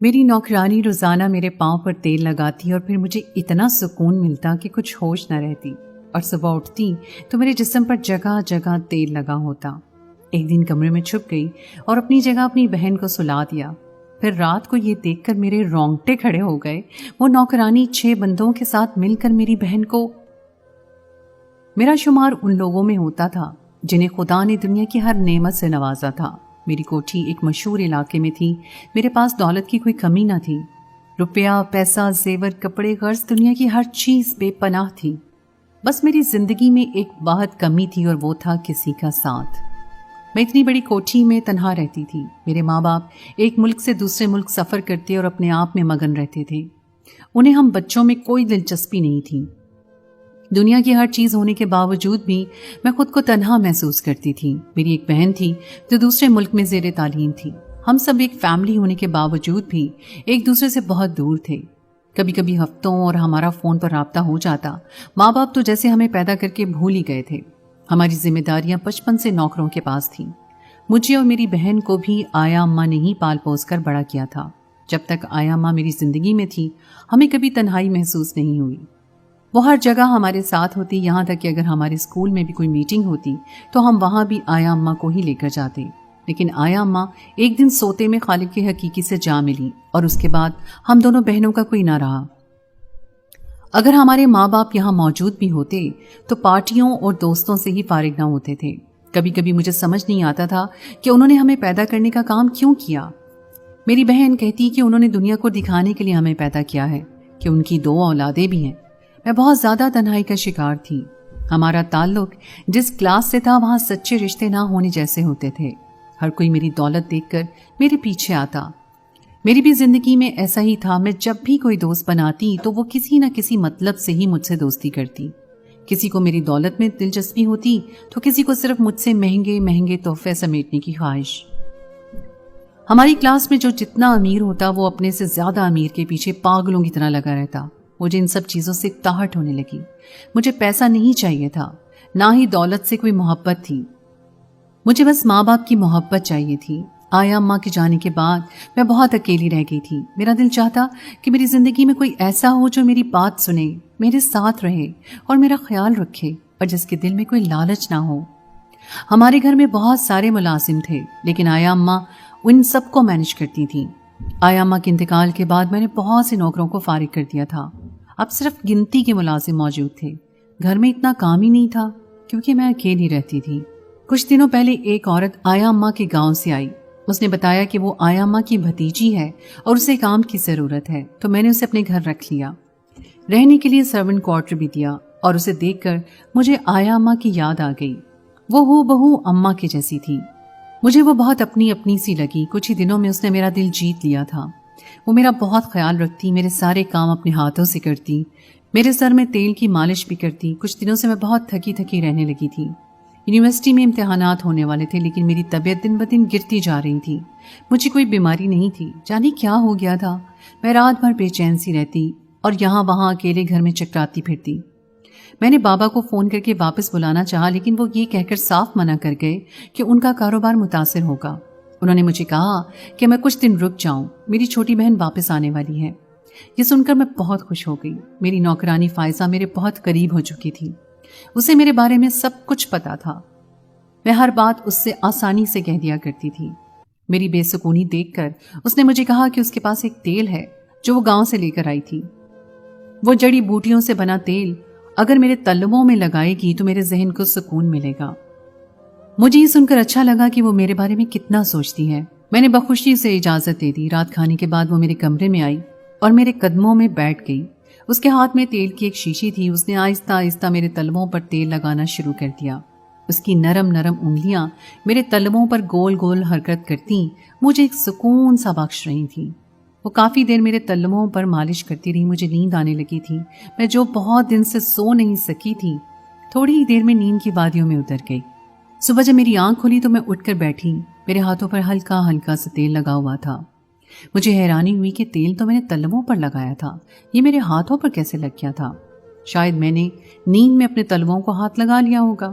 میری نوکرانی روزانہ میرے پاؤں پر تیل لگاتی اور پھر مجھے اتنا سکون ملتا کہ کچھ ہوش نہ رہتی، اور صبح اٹھتی تو میرے جسم پر جگہ جگہ تیل لگا ہوتا۔ ایک دن کمرے میں چھپ گئی اور اپنی جگہ اپنی بہن کو سلا دیا۔ پھر رات کو یہ دیکھ کر میرے رونگٹے کھڑے ہو گئے، وہ نوکرانی 6 بندوں کے ساتھ مل کر میری بہن کو… میرا شمار ان لوگوں میں ہوتا تھا جنہیں خدا نے دنیا کی ہر نعمت سے نوازا تھا۔ میری کوٹھی ایک مشہور علاقے میں تھی، میرے پاس دولت کی کوئی کمی نہ تھی۔ روپیہ، پیسہ، زیور، کپڑے، غرض، دنیا کی ہر چیز بے پناہ تھی۔ بس میری زندگی میں ایک واحد کمی تھی، اور وہ تھا کسی کا ساتھ۔ میں اتنی بڑی کوٹھی میں تنہا رہتی تھی۔ میرے ماں باپ ایک ملک سے دوسرے ملک سفر کرتے اور اپنے آپ میں مگن رہتے تھے۔ انہیں ہم بچوں میں کوئی دلچسپی نہیں تھی۔ دنیا کی ہر چیز ہونے کے باوجود بھی میں خود کو تنہا محسوس کرتی تھی۔ میری ایک بہن تھی جو دوسرے ملک میں زیر تعلیم تھی۔ ہم سب ایک فیملی ہونے کے باوجود بھی ایک دوسرے سے بہت دور تھے۔ کبھی کبھی ہفتوں اور ہمارا فون پر رابطہ ہو جاتا۔ ماں باپ تو جیسے ہمیں پیدا کر کے بھول ہی گئے تھے۔ ہماری ذمہ داریاں بچپن سے نوکروں کے پاس تھیں۔ مجھے اور میری بہن کو بھی آیا اماں نے ہی پال پوس کر بڑا کیا تھا۔ جب تک آیا اماں میری زندگی میں تھی، ہمیں کبھی تنہائی محسوس نہیں ہوئی۔ وہ ہر جگہ ہمارے ساتھ ہوتی، یہاں تک کہ اگر ہمارے اسکول میں بھی کوئی میٹنگ ہوتی تو ہم وہاں بھی آیا اماں کو ہی لے کر جاتے۔ لیکن آیا اماں ایک دن سوتے میں خالق کے حقیقی سے جا ملی، اور اس کے بعد ہم دونوں بہنوں کا کوئی نہ رہا۔ اگر ہمارے ماں باپ یہاں موجود بھی ہوتے تو پارٹیوں اور دوستوں سے ہی فارغ نہ ہوتے تھے۔ کبھی کبھی مجھے سمجھ نہیں آتا تھا کہ انہوں نے ہمیں پیدا کرنے کا کام کیوں کیا۔ میری بہن کہتی کہ انہوں نے دنیا کو دکھانے کے لیے ہمیں پیدا کیا ہے، کہ ان کی 2 اولادیں بھی ہیں۔ میں بہت زیادہ تنہائی کا شکار تھی۔ ہمارا تعلق جس کلاس سے تھا وہاں سچے رشتے نہ ہونے جیسے ہوتے تھے۔ ہر کوئی میری دولت دیکھ کر میرے پیچھے آتا۔ میری بھی زندگی میں ایسا ہی تھا۔ میں جب بھی کوئی دوست بناتی تو وہ کسی نہ کسی مطلب سے ہی مجھ سے دوستی کرتی۔ کسی کو میری دولت میں دلچسپی ہوتی تو کسی کو صرف مجھ سے مہنگے مہنگے تحفے سمیٹنے کی خواہش۔ ہماری کلاس میں جو جتنا امیر ہوتا وہ اپنے سے زیادہ امیر کے پیچھے پاگلوں کی طرح لگا رہتا۔ مجھے ان سب چیزوں سے تاہٹ ہونے لگی۔ مجھے پیسہ نہیں چاہیے تھا، نہ ہی دولت سے کوئی محبت تھی۔ مجھے بس ماں باپ کی محبت چاہیے تھی۔ آیا اماں کے جانے کے بعد میں بہت اکیلی رہ گئی تھی۔ میرا دل چاہتا کہ میری زندگی میں کوئی ایسا ہو جو میری بات سنے، میرے ساتھ رہے اور میرا خیال رکھے، اور جس کے دل میں کوئی لالچ نہ ہو۔ ہمارے گھر میں بہت سارے ملازم تھے، لیکن آیا اماں ان سب کو مینج کرتی تھیں۔ آیا اماں کے انتقال کے بعد میں نے بہت سے نوکروں کو فارغ کر دیا تھا۔ اب صرف گنتی کے ملازم موجود تھے۔ گھر میں اتنا کام ہی نہیں تھا کیونکہ میں اکیلی رہتی تھی۔ کچھ دنوں پہلے ایک عورت آیا اماں کے گاؤں سے آئی۔ اس نے بتایا کہ وہ آیا اماں کی بھتیجی ہے اور اسے کام کی ضرورت ہے، تو میں نے اسے اپنے گھر رکھ لیا۔ رہنے کے لیے سرونٹ کوارٹر بھی دیا، اور اسے دیکھ کر مجھے آیا اماں کی یاد آ گئی۔ وہ ہو بہو اماں کے جیسی تھی۔ مجھے وہ بہت اپنی اپنی سی لگی۔ کچھ ہی دنوں میں اس نے میرا دل جیت لیا تھا۔ وہ میرا بہت خیال رکھتی، میرے سارے کام اپنے ہاتھوں سے کرتی، میرے سر میں تیل کی مالش بھی کرتی۔ کچھ دنوں سے میں بہت تھکی تھکی رہنے لگی تھی۔ یونیورسٹی میں امتحانات ہونے والے تھے، لیکن میری طبیعت دن بدن گرتی جا رہی تھی۔ مجھے کوئی بیماری نہیں تھی، جانے کیا ہو گیا تھا۔ میں رات بھر بے چین سی رہتی اور یہاں وہاں اکیلے گھر میں چکراتی پھرتی۔ میں نے بابا کو فون کر کے واپس بلانا چاہا، لیکن وہ یہ کہہ کر صاف منع کر گئے کہ ان کا کاروبار متاثر ہوگا۔ انہوں نے مجھے کہا کہ میں کچھ دن رک جاؤں، میری چھوٹی بہن واپس آنے والی ہے۔ یہ سن کر میں بہت خوش ہو گئی۔ میری نوکرانی فائزہ میرے بہت قریب ہو چکی تھی۔ اسے میرے بارے میں سب کچھ پتا تھا۔ میں ہر بات اس سے آسانی سے کہہ دیا کرتی تھی۔ میری بے سکونی دیکھ کر اس نے مجھے کہا کہ اس کے پاس ایک تیل ہے جو وہ گاؤں سے لے کر آئی تھی۔ وہ جڑی بوٹیوں سے بنا تیل اگر میرے تلووں میں لگائے گی تو میرے ذہن کو سکون ملے گا۔ مجھے یہ سن کر اچھا لگا کہ وہ میرے بارے میں کتنا سوچتی ہے۔ میں نے بخوشی سے اجازت دے دی۔ رات کھانے کے بعد وہ میرے کمرے میں آئی اور میرے قدموں میں بیٹھ گئی۔ اس کے ہاتھ میں تیل کی ایک شیشی تھی۔ اس نے آہستہ آہستہ میرے تلووں پر تیل لگانا شروع کر دیا۔ اس کی نرم نرم انگلیاں میرے تلووں پر گول گول حرکت کرتی مجھے ایک سکون سا بخش رہی تھیں۔ وہ کافی دیر میرے تلووں پر مالش کرتی رہی۔ مجھے نیند آنے لگی تھی۔ میں جو بہت دن سے سو نہیں سکی تھی، تھوڑی ہی دیر میں نیند کی وادیوں میں اتر گئی۔ صبح جب میری آنکھ کھلی تو میں اٹھ کر بیٹھی۔ میرے ہاتھوں پر ہلکا ہلکا سا تیل لگا ہوا تھا۔ مجھے حیرانی ہوئی کہ تیل تو میں نے تلووں پر لگایا تھا، یہ میرے ہاتھوں پر کیسے لگ گیا تھا؟ شاید میں نے نیند میں اپنے تلووں کو ہاتھ لگا لیا ہوگا۔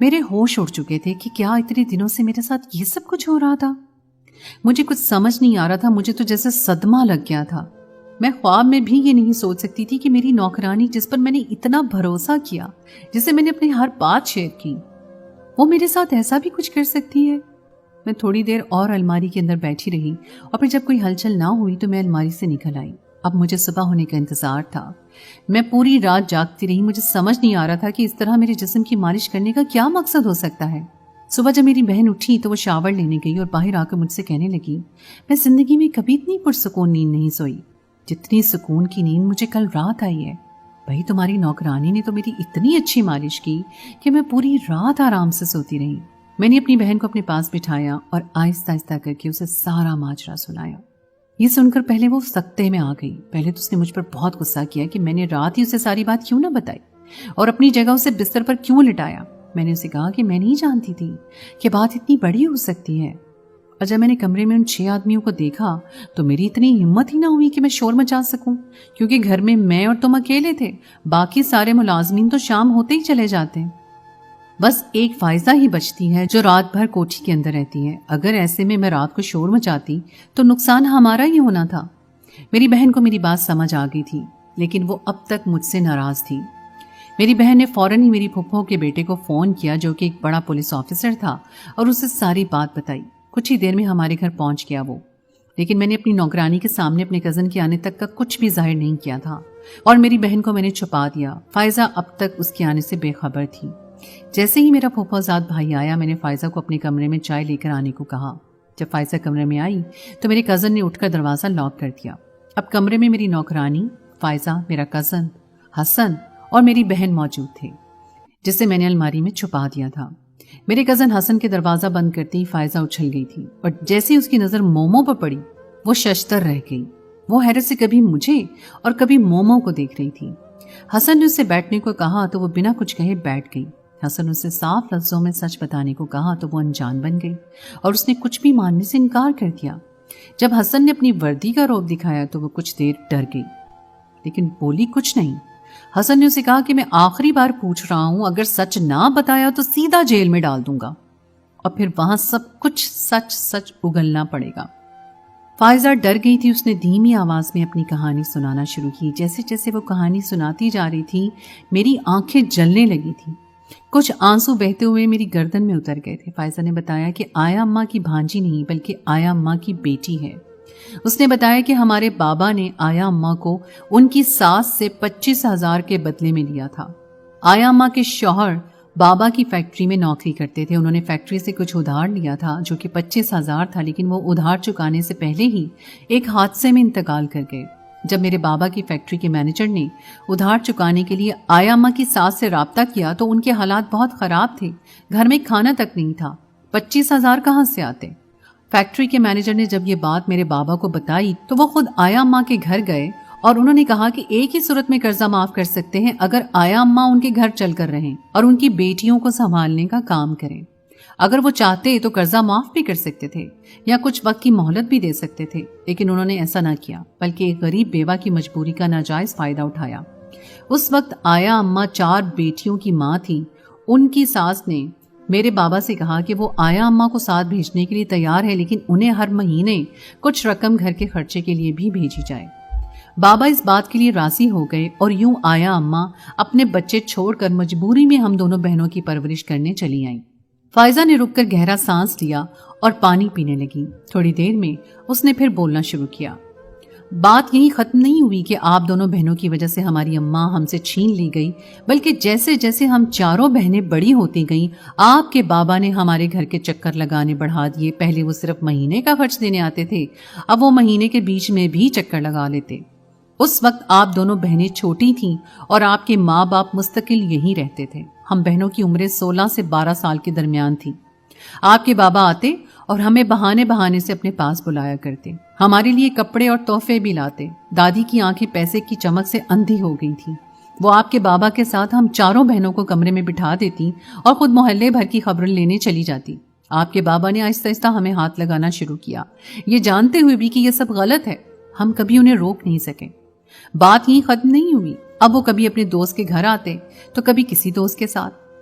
میرے ہوش اڑ چکے تھے کہ کیا اتنے دنوں سے میرے ساتھ یہ سب کچھ ہو رہا تھا. مجھے کچھ سمجھ نہیں آ رہا تھا. مجھے تو جیسے صدمہ لگ گیا تھا. میں خواب میں بھی یہ نہیں سوچ سکتی تھی کہ میری نوکرانی جس پر میں نے اتنا بھروسہ کیا، جسے میں نے اپنی ہر بات شیئر کی، وہ میرے ساتھ ایسا بھی کچھ کر سکتی ہے. میں تھوڑی دیر اور الماری کے اندر بیٹھی رہی اور پھر جب کوئی ہلچل نہ ہوئی تو میں الماری سے نکل آئی. اب مجھے صبح ہونے کا انتظار تھا. میں پوری رات جاگتی رہی. مجھے سمجھ نہیں آ رہا تھا کہ اس طرح میرے جسم کی مالش کرنے کا کیا مقصد ہو سکتا ہے. صبح جب میری بہن اٹھی تو وہ شاور لینے گئی اور باہر آ کر مجھ سے کہنے لگی، میں زندگی میں کبھی اتنی پرسکون نیند نہیں سوئی جتنی سکون کی نیند مجھے کل رات آئی ہے. بھائی تمہاری نوکرانی نے تو میری اتنی اچھی مالش کی کہ میں پوری رات آرام سے سوتی رہی. میں نے اپنی بہن کو اپنے پاس بٹھایا اور آہستہ آہستہ کر کے اسے سارا ماجرا سنایا. یہ سن کر پہلے وہ سکتے میں آ گئی. پہلے تو اس نے مجھ پر بہت غصہ کیا کہ میں نے رات ہی اسے ساری بات کیوں نہ بتائی اور اپنی جگہ اسے بستر پر کیوں لٹایا. میں نے اسے کہا کہ میں نہیں جانتی تھی کہ بات اتنی بڑی ہو سکتی ہے. اور جب میں نے کمرے میں ان 6 آدمیوں کو دیکھا تو میری اتنی ہمت ہی نہ ہوئی کہ میں شور مچا سکوں، کیونکہ گھر میں میں اور تم اکیلے تھے. باقی سارے ملازمین تو شام ہوتے ہی چلے جاتے ہیں. بس ایک فائزہ ہی بچتی ہے جو رات بھر کوٹھی کے اندر رہتی ہے. اگر ایسے میں رات کو شور مچاتی تو نقصان ہمارا ہی ہونا تھا. میری بہن کو میری بات سمجھ آ گئی تھی، لیکن وہ اب تک مجھ سے ناراض تھی. میری بہن نے فوراً ہی میری پھپھو کے بیٹے کو فون کیا جو کہ ایک بڑا پولیس آفیسر تھا اور اسے ساری بات بتائی. کچھ ہی دیر میں ہمارے گھر پہنچ گیا وہ. لیکن میں نے اپنی نوکرانی کے سامنے اپنے کزن کے آنے تک کا کچھ بھی ظاہر نہیں کیا تھا اور میری بہن کو میں نے چھپا دیا. فائزہ اب تک اس کے آنے سے بے خبر تھی. جیسے ہی میرا پھوپھوزاد بھائی آیا میں نے فائزہ کو اپنے کمرے میں چائے لے کر آنے کو کہا. جب فائزہ کمرے میں آئی تو میرے کزن نے اٹھ کر دروازہ لاک کر دیا. اب کمرے میں میری نوکرانی، فائزہ، میرا کزن حسن اور میری بہن موجود تھے جسے میں نے الماری میں چھپا دیا تھا. میرے کزن حسن کے دروازہ بند کرتے ہی فائزہ اچھل گئی تھی اور جیسے ہی اس کی نظر مومو پر پڑی وہ ششدر رہ گئی. وہ حیرت سے کبھی مجھے اور کبھی مومو کو دیکھ رہی تھی. حسن نے اسے بیٹھنے کو کہا تو وہ بنا کچھ کہے بیٹھ گئی. حسن اسے صاف لفظوں میں سچ بتانے کو کہا تو وہ انجان بن گئی اور اس نے کچھ بھی ماننے سے انکار کر دیا. جب حسن نے اپنی وردی کا رعب دکھایا تو وہ کچھ دیر ڈر گئی لیکن بولی کچھ نہیں. حسن نے اسے کہا کہ میں آخری بار پوچھ رہا ہوں، اگر سچ نہ بتایا تو سیدھا جیل میں ڈال دوں گا اور پھر وہاں سب کچھ سچ سچ اگلنا پڑے گا. فائزہ ڈر گئی تھی. اس نے دھیمی آواز میں اپنی کہانی سنانا شروع کی. جیسے جیسے وہ کہانی سناتی جا رہی تھی میری آنکھیں جلنے لگی تھی. کچھ آنسو بہتے ہوئے میری گردن میں اتر گئے تھے. فائزہ نے بتایا کہ آیا اماں کی بھانجی نہیں بلکہ آیا اماں کی بیٹی ہے. اس نے بتایا کہ ہمارے بابا نے آیا اماں کو ان کی ساس سے 25,000 کے بدلے میں لیا تھا. آیا اماں کے شوہر بابا کی فیکٹری میں نوکری کرتے تھے. انہوں نے فیکٹری سے کچھ ادھار لیا تھا جو کہ 25,000 تھا، لیکن وہ ادھار چکانے سے پہلے ہی ایک حادثے میں انتقال کر گئے. جب میرے بابا کی فیکٹری کے مینیجر نے ادھار چکانے کے لیے آیا اماں کی ساس سے رابطہ کیا تو ان کے حالات بہت خراب تھے. گھر میں کھانا تک نہیں تھا. 25,000 کہاں سے آتے؟ فیکٹری کے مینیجر نے جب یہ بات میرے بابا کو بتائی تو وہ خود آیا اماں کے گھر گئے اور انہوں نے کہا کہ ایک ہی صورت میں قرضہ معاف کر سکتے ہیں اگر آیا اماں ان کے گھر چل کر رہیں اور ان کی بیٹیوں کو سنبھالنے کا کام کریں. اگر وہ چاہتے تو قرضہ معاف بھی کر سکتے تھے یا کچھ وقت کی مہلت بھی دے سکتے تھے، لیکن انہوں نے ایسا نہ کیا بلکہ ایک غریب بیوہ کی مجبوری کا ناجائز فائدہ اٹھایا. اس وقت آیا اماں 4 بیٹیوں کی ماں تھی. ان کی ساس نے میرے بابا سے کہا کہ وہ آیا اماں کو ساتھ بھیجنے کے لیے تیار ہے، لیکن انہیں ہر مہینے کچھ رقم گھر کے خرچے کے لیے بھی بھیجی جائے. بابا اس بات کے لیے راضی ہو گئے اور یوں آیا اماں اپنے بچے چھوڑ کر مجبوری میں ہم دونوں بہنوں کی پرورش کرنے چلی آئیں. فائزہ نے رک کر گہرا سانس لیا اور پانی پینے لگی. تھوڑی دیر میں اس نے پھر بولنا شروع کیا. بات یہی ختم نہیں ہوئی کہ آپ دونوں بہنوں کی وجہ سے ہماری اماں ہم سے چھین لی گئی، بلکہ جیسے جیسے ہم چاروں بہنیں بڑی ہوتی گئیں آپ کے بابا نے ہمارے گھر کے چکر لگانے بڑھا دیے. پہلے وہ صرف مہینے کا خرچ دینے آتے تھے، اب وہ مہینے کے بیچ میں بھی چکر لگا لیتے. اس وقت آپ دونوں بہنیں چھوٹی تھیں اور آپ کے ماں باپ مستقل یہیں رہتے تھے. ہم بہنوں کی عمریں 16 سے 12 سال کے درمیان تھی. آپ کے بابا آتے اور ہمیں بہانے بہانے سے اپنے پاس بلایا کرتے. ہمارے لیے کپڑے اور تحفے بھی لاتے. دادی کی آنکھیں پیسے کی چمک سے اندھی ہو گئی تھیں. وہ آپ کے بابا کے ساتھ ہم چاروں بہنوں کو کمرے میں بٹھا دیتی اور خود محلے بھر کی خبریں لینے چلی جاتی. آپ کے بابا نے آہستہ آہستہ ہمیں ہاتھ لگانا شروع کیا، یہ جانتے ہوئے بھی کہ یہ سب غلط ہے. ہم کبھی انہیں روک نہیں سکے. بات یہیں ختم نہیں ہوئی. اب وہ کبھی اپنے دوست کے گھر آتے تو کبھی کسی دوست کے ساتھ.